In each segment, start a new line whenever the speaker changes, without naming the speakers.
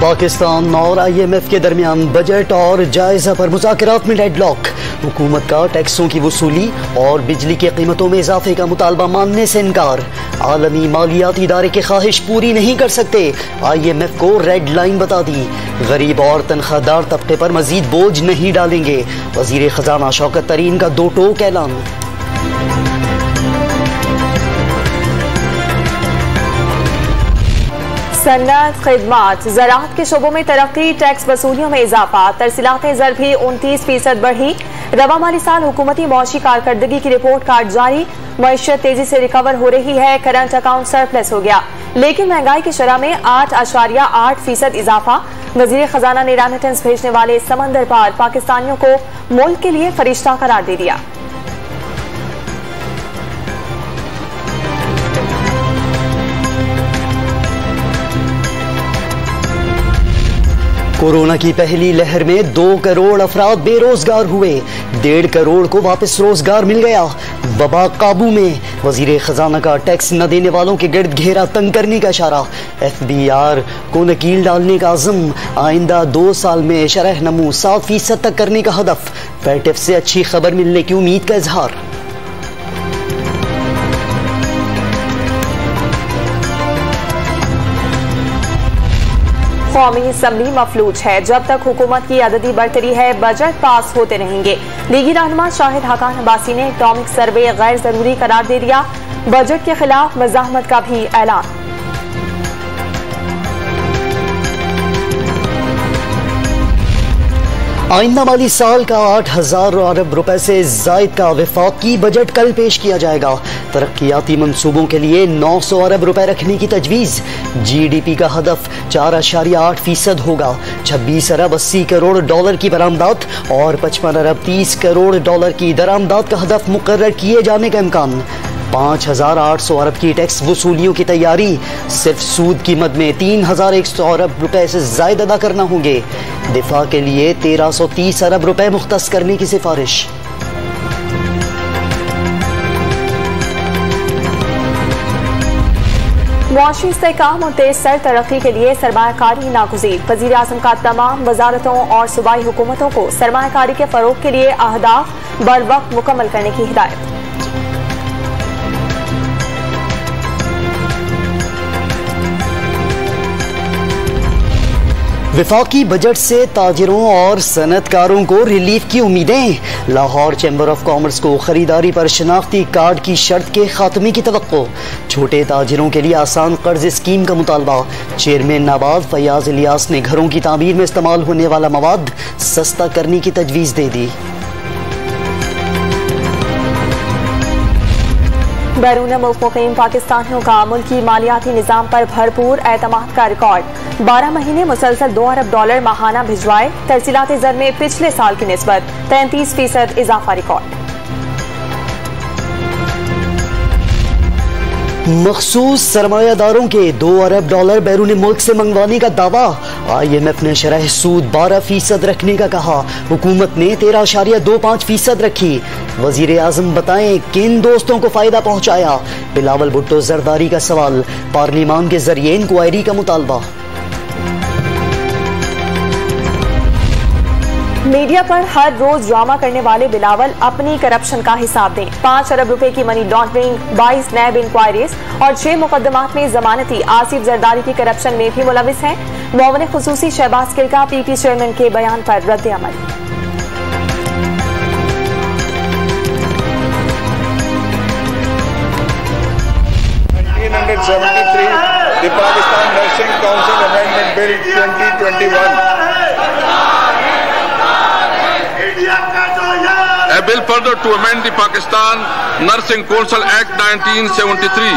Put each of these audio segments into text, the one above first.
पाकिस्तान और IMF के दरमियान बजट और जायजा पर मुज़ाकरात में डेडलॉक। हुकूमत का टैक्सों की वसूली और बिजली की कीमतों में इजाफे का मुतालबा मानने से इनकार। आलमी मालियाती इदारे की ख्वाहिश पूरी नहीं कर सकते, IMF को रेड लाइन बता दी। गरीब और तनख्वाहदार तबके पर मजीद बोझ नहीं डालेंगे। वजीर खजाना शौकत तरीन का दो टोक ऐलान।
सन्नत, खिदमत, ज़राअत के शोबों में तरक्की, टैक्स वसूलियों में इजाफा। तरसीलातें ज़र भी 29% बढ़ी। रवा माली साल हुकूमती मौशी कारकर्दगी की रिपोर्ट कार्ड जारी। मईशत तेजी से रिकवर हो रही है, करंट अकाउंट सरप्लस हो गया, लेकिन महंगाई की शरह में 8.8% इजाफा। वजीर खजाना ने रेमिटेंस भेजने वाले समंदर पार पाकिस्तानियों को मुल्क के लिए फरिश्ता करार दे दिया।
कोरोना की पहली लहर में 2 करोड़ अफराद बेरोजगार हुए, 1.5 करोड़ को वापस रोजगार मिल गया। वबा काबू में, वजीर खजाना का टैक्स न देने वालों के गिर्द घेरा तंग करने का इशारा। FBR को नकील डालने का अज़म, आइंदा 2 साल में शरह नमू 7% तक करने का हदफ। पैटेफ से अच्छी खबर मिलने की उम्मीद का इजहार।
कौमी असम्बली मफलूज है, जब तक हुकूमत की अददी बरतरी है बजट पास होते रहेंगे। लीगी रहनुमा शाहिद हकान अब्बासी ने इकनॉमिक सर्वे गैर जरूरी करार दे दिया। बजट के खिलाफ मज़ाहमत का भी ऐलान।
आइंदा माली साल का 8,000 अरब रुपए से जायद का वफाकी बजट कल पेश किया जाएगा। तरक्याती मंसूबों के लिए 900 अरब रुपए रखने की तजवीज़। GDP का हदफ 4.8% होगा। 26 अरब 80 करोड़ डॉलर की बरामदात और 55 अरब 30 करोड़ डॉलर की दरामदात का हदफ मुकर्रर किए जाने का इम्कान। 5,800 अरब की टैक्स वसूलियों की तैयारी। सिर्फ सूद की मद में 3,100 अरब रुपए से जायद अदा करना होंगे। दिफा के लिए 1,330 अरब रुपए मुख्तस करने की सिफारिश।
मुआशी इस्तेहकाम और तेज सर तरक्की के लिए सरमायाकारी नागुज़ीर। वज़ीर आज़म का तमाम वजारतों और सूबाई हुकूमतों को सरमायाकारी के फरोग के लिए अहदाफ बरवक्त मुकम्मल करने की हिदायत।
विफाकी बजट से ताजिरों और सनतकारों को रिलीफ की उम्मीदें। लाहौर चैम्बर ऑफ कॉमर्स को खरीदारी पर शनाख्ती कार्ड की शर्त के खात्मे की तवक्को। छोटे ताजिरों के लिए आसान कर्ज स्कीम का मुतालबा। चेयरमैन नाबार्ड फयाज इलियास ने घरों की तामीर में इस्तेमाल होने वाला मवाद सस्ता करने की तजवीज़ दे दी।
बैरून मुल्क मुकीम पाकिस्तानियों का मुल्की मालियाती निज़ाम पर भरपूर एतमाद का रिकॉर्ड। 12 महीने मुसलसल 2 अरब डॉलर माहाना भिजवाए। तरसीलाते ज़र में पिछले साल की निस्बत 33% इजाफा रिकॉर्ड।
मखसूस सरमायादारों के 2 अरब डॉलर बैरून मुल्क से मंगवाने का दावा। IMF ने शरह सूद 12% रखने का कहा। हुकूमत ने 13.25% रखी। वजीर आजम बताएं किन दोस्तों को फायदा पहुंचाया। बिलावल भुट्टो जरदारी का सवाल। पार्लिमान के जरिए इंक्वायरी का मुतालबा।
मीडिया पर हर रोज ड्रामा करने वाले बिलावल अपनी करप्शन का हिसाब दें। 5 अरब रुपए की मनी लॉन्ड्रिंग, 22 नैब इंक्वायरीज और 6 मुकदमात में जमानती आसिफ जरदारी की करप्शन में भी मुलविस हैं। मुआविन खुसूसी शहबाज गिल का PP चेयरमैन के बयान पर रद्द अमल।
The Pakistan Nursing Council Amendment Bill 2021. A bill further to amend the Pakistan Nursing Council Act 1973.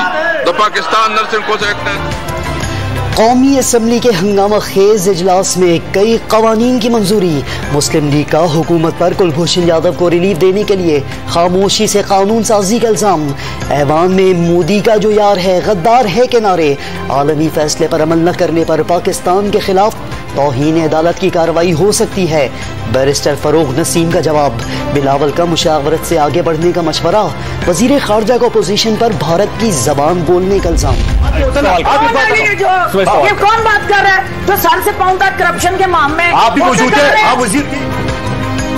The Pakistan Nursing Council Act.
कौमी असम्बली के हंगामा खेज इजलास में कई कवानीन की मंजूरी। मुस्लिम लीग का हुकूमत पर कुलभूषण यादव को रिलीफ देने के लिए खामोशी से कानून साजी का इल्जाम। ऐवान में मोदी का जो यार है गद्दार है के नारे। आलमी फैसले पर अमल न करने पर पाकिस्तान के खिलाफ तौहीन अदालत की कार्रवाई हो सकती है। बैरिस्टर फरोग नसीम का जवाब। बिलावल का मुशावरत से आगे बढ़ने का मशवरा। वजीर खारजा को अपोजिशन पर भारत की जबान बोलने का इल्जाम।
ये कौन बात कर रहा है जो सर से पांव तक करप्शन के मामले में आप भी मौजूद हैं? आप वजीर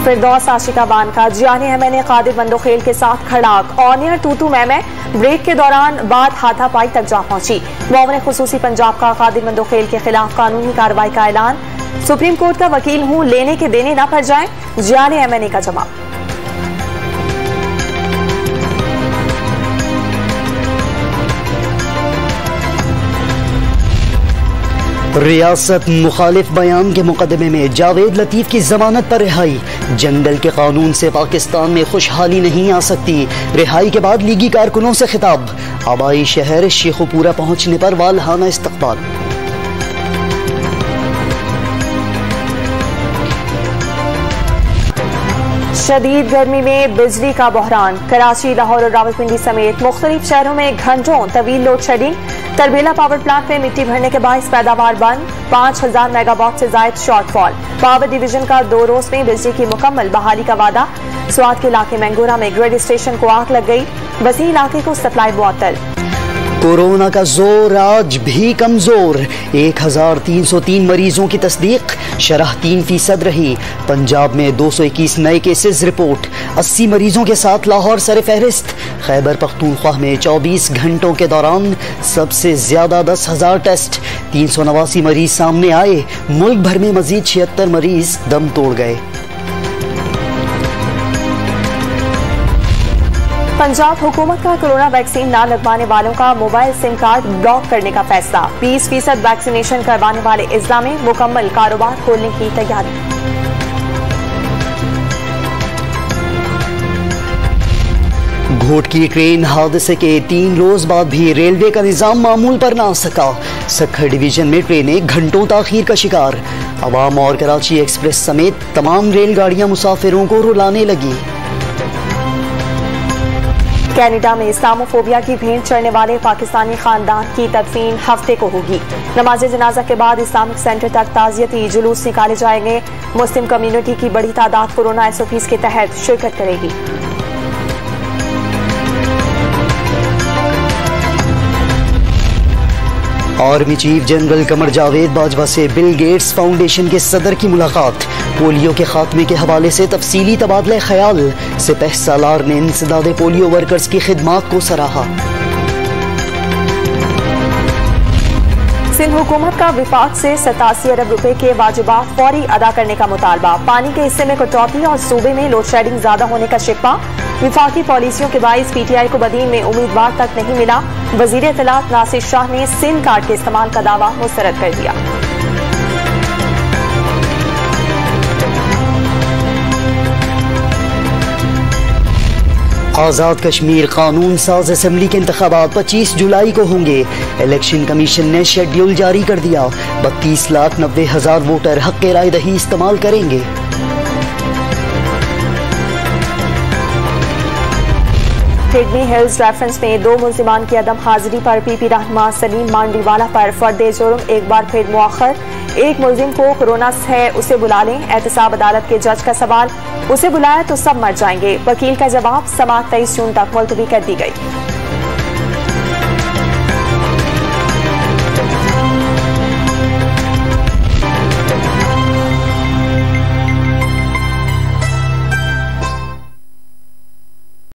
फिरदौस आशिकाबान का जियानी एमएनए कादिर मंदोखेल के साथ खड़ाक। ऑनियर तूतू मैमे ब्रेक के दौरान बात हाथापाई तक जा पहुंची। मुआविन खुसूसी पंजाब का कादिर मंदोखेल के खिलाफ कानूनी कार्रवाई का ऐलान। सुप्रीम कोर्ट का वकील हूं, लेने के देने ना पड़ जाए, जियानी एमएनए का जवाब।
रियासत मुखालिफ बयान के मुकदमे में जावेद लतीफ की जमानत पर रिहाई। जंगल के कानून से पाकिस्तान में खुशहाली नहीं आ सकती। रिहाई के बाद लीगी कारकुनों से खिताब। आबाई शहर शेखुपुरा पहुंचने पर वालहाना इस्तकबाल।
शदीद गर्मी में बिजली का बहरान। कराची, लाहौर और रावलपिंडी समेत मुख्तलिफ शहरों में घंटों तवील load shedding. Tarbela power plant में मिट्टी भरने के बायस पैदावार बंद। 5000 मेगावाट से जायद शॉर्टफॉल। पावर डिवीजन का 2 रोज में बिजली की मुकम्मल बहाली का वादा। स्वात के इलाके मैंगोरा में ग्रिड स्टेशन को आग लग गई। बसी इलाके को सप्लाई मुअत्तल।
कोरोना का जोर आज भी कमजोर। 1303 मरीजों की तस्दीक, शरह 3% रही। पंजाब में 221 नए केसेस रिपोर्ट। 80 मरीजों के साथ लाहौर सरफहरिस्त। खैबर पख्तूनख्वा में 24 घंटों के दौरान सबसे ज्यादा 10,000 टेस्ट। 389 मरीज सामने आए। मुल्क भर में मजीद 76 मरीज दम तोड़ गए।
पंजाब हुकूमत का कोरोना वैक्सीन न लगवाने वालों का मोबाइल सिम कार्ड ब्लॉक करने का फैसला। 20% वैक्सीनेशन करवाने वाले इजला में मुकम्मल कारोबार खोलने की तैयारी।
घोट की ट्रेन हादसे के 3 रोज बाद भी रेलवे का निजाम मामूल पर ना आ सका। सक्खर डिवीजन में ट्रेनें घंटों ताखीर का शिकार। अवाम और कराची एक्सप्रेस समेत तमाम रेलगाड़ियां मुसाफिरों को रुलाने लगी।
कनाडा में इस्लामोफोबिया की भेंट चढ़ने वाले पाकिस्तानी खानदान की तदफीन हफ्ते को होगी। नमाज जनाजा के बाद इस्लामिक सेंटर तक ताजियती जुलूस निकाले जाएंगे। मुस्लिम कम्युनिटी की बड़ी तादाद कोरोना SOPs के तहत शिरकत करेगी।
Army chief general Qamar Javed Bajwa से बिल गेट्स फाउंडेशन के सदर की मुलाकात। पोलियो के खात्मे के हवाले से तफसीली तबादला ख्याल। सिपह सालार ने इंसदादे पोलियो वर्कर्स की खिदमात को सराहा।
सिंध हुकूमत का विफाक से 87 अरब रुपए के वाजिबात फौरी अदा करने का मुतालबा। पानी के हिस्से में कटौती और सूबे में लोड शेडिंग ज्यादा होने का शिकवा। विफाकी पॉलिसियों के बाइस PTI को बदीन में उम्मीदवार तक नहीं मिला। वजीर इत्तलात नासिर शाह ने सिम कार्ड के इस्तेमाल का दावा मुस्तरद कर दिया।
आजाद कश्मीर कानून साज असेंबली के इंतखाबात 25 जुलाई को होंगे। इलेक्शन कमीशन ने शेड्यूल जारी कर दिया। 32,90,000 वोटर हक राय दही इस्तेमाल करेंगे।
हिडनी हिल्स रेफरेंस में 2 मुल्जिमान की अदम हाजिरी पर PP रहनुमा सलीम मांडीवाला पर फर्दे जुर्म एक बार फिर मुअख्खर। एक मुल्जिम को कोरोना है, उसे बुला लें। एहतसाब अदालत के जज का सवाल, उसे बुलाया तो सब मर जाएंगे। वकील का जवाब, समाअत 23 जून तक मुलतवी कर दी गई।